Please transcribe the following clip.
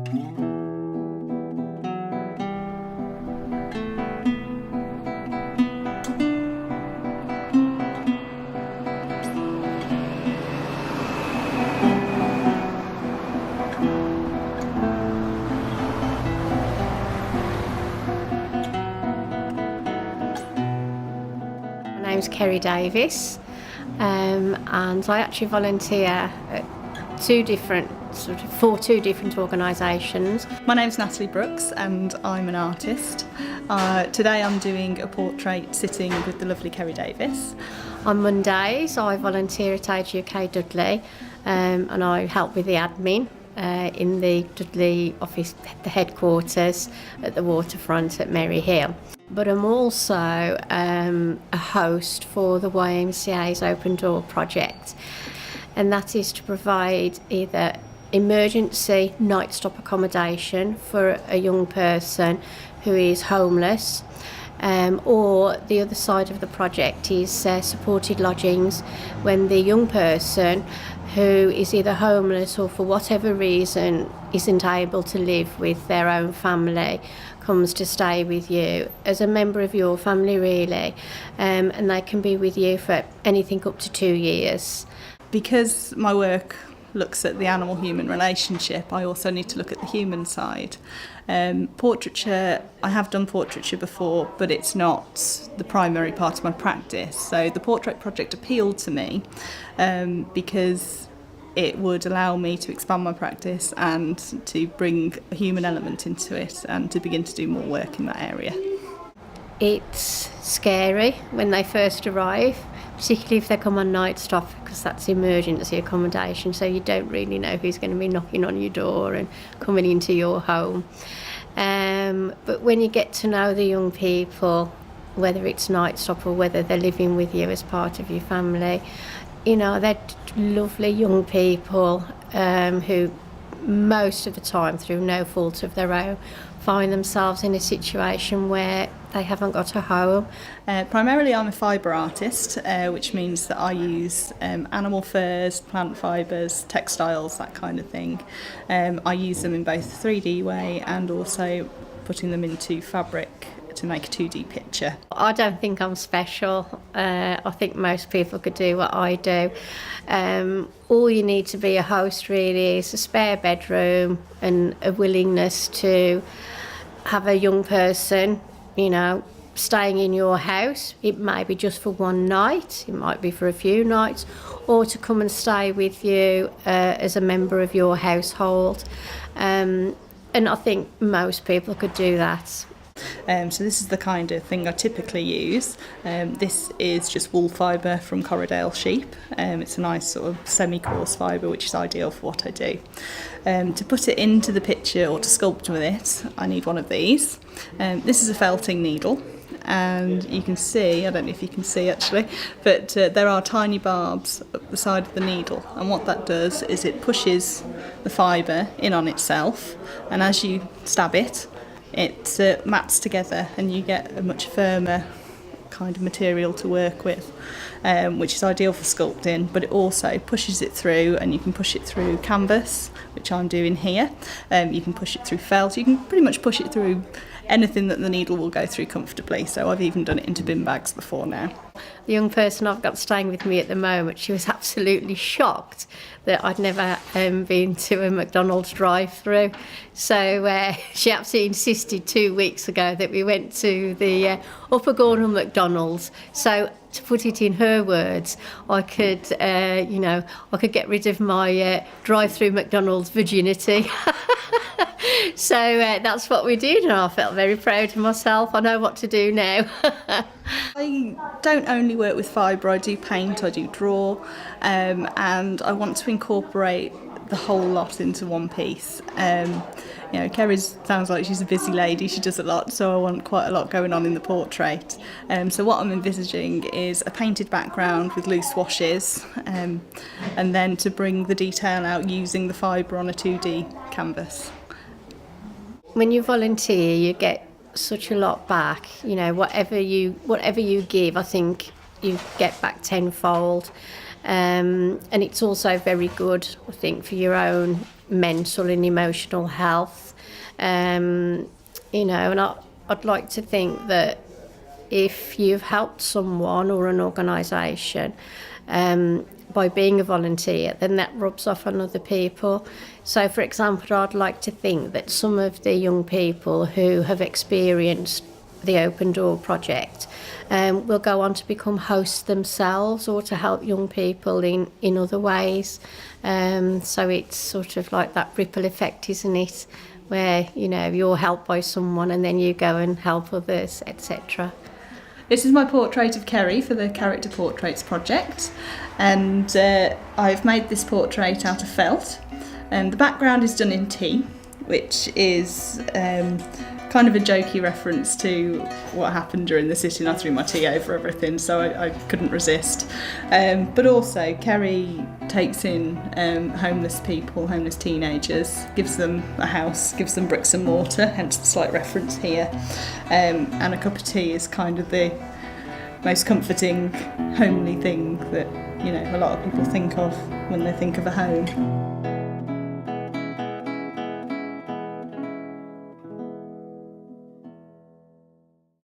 My name's Kerry Davies, and I actually volunteer at for two different organisations. My name's Natalie Brooks and I'm an artist. Today I'm doing a portrait sitting with the lovely Kerry Davies. On Mondays I volunteer at Age UK Dudley, and I help with the admin in the Dudley office, the headquarters at the waterfront at Merry Hill. But I'm also a host for the YMCA's Open Door project, and that is to provide either emergency night stop accommodation for a young person who is homeless, or the other side of the project is supported lodgings when the young person who is either homeless or for whatever reason isn't able to live with their own family comes to stay with you as a member of your family, really, and they can be with you for anything up to 2 years. Because my work looks at the animal-human relationship, I also need to look at the human side. Portraiture, I have done portraiture before, but it's not the primary part of my practice. So the portrait project appealed to me because it would allow me to expand my practice and to bring a human element into it and to begin to do more work in that area. It's scary when they first arrive, particularly if they come on night stop, because that's emergency accommodation, so you don't really know who's going to be knocking on your door and coming into your home. But when you get to know the young people, whether it's night stop or whether they're living with you as part of your family, you know, they're lovely young people who most of the time, through no fault of their own, find themselves in a situation where they haven't got a home. Primarily I'm a fibre artist, which means that I use animal furs, plant fibres, textiles, that kind of thing. I use them in both a 3D way and also putting them into fabric to make a 2D picture. I don't think I'm special. I think most people could do what I do. All you need to be a host really is a spare bedroom and a willingness to have a young person, you know, staying in your house. It may be just for one night, it might be for a few nights, or to come and stay with you as a member of your household. And I think most people could do that. So this is the kind of thing I typically use. This is just wool fibre from Corriedale sheep. It's a nice sort of semi-coarse fibre, which is ideal for what I do. To put it into the picture or to sculpt with it, I need one of these. This is a felting needle, and you can see, I don't know if you can see actually, but there are tiny barbs up the side of the needle, and what that does is it pushes the fibre in on itself, and as you stab it, it mats together and you get a much firmer kind of material to work with, which is ideal for sculpting, but it also pushes it through, and you can push it through canvas, which I'm doing here. You can push it through felt, you can pretty much push it through anything that the needle will go through comfortably, so I've even done it into bin bags before now. The young person I've got staying with me at the moment, she was absolutely shocked that I'd never been to a McDonald's drive-through. So she absolutely insisted 2 weeks ago that we went to the Upper Gornal McDonald's. So to put it in her words, I could get rid of my drive-through McDonald's virginity. So that's what we did, and I felt very proud of myself. I know what to do now. I don't only work with fibre, I do paint, I do draw, and I want to incorporate the whole lot into one piece. Kerry sounds like she's a busy lady, she does a lot, so I want quite a lot going on in the portrait. So what I'm envisaging is a painted background with loose washes, and then to bring the detail out using the fibre on a 2D canvas. When you volunteer, you get such a lot back. You know, whatever you give, I think you get back tenfold. And it's also very good, I think, for your own mental and emotional health. You know, and I'd like to think that if you've helped someone or an organisation by being a volunteer, then that rubs off on other people. So, for example, I'd like to think that some of the young people who have experienced the Open Door project will go on to become hosts themselves or to help young people in other ways. So it's sort of like that ripple effect, isn't it? Where, you know, you're helped by someone and then you go and help others, etc. This is my portrait of Kerry for the Character Portraits project, and I've made this portrait out of felt. The background is done in tea, which is kind of a jokey reference to what happened during the sit-in. I threw my tea over everything, so I couldn't resist. But also, Kerry takes in homeless people, homeless teenagers, gives them a house, gives them bricks and mortar, hence the slight reference here. And a cup of tea is kind of the most comforting, homely thing that, you know, a lot of people think of when they think of a home.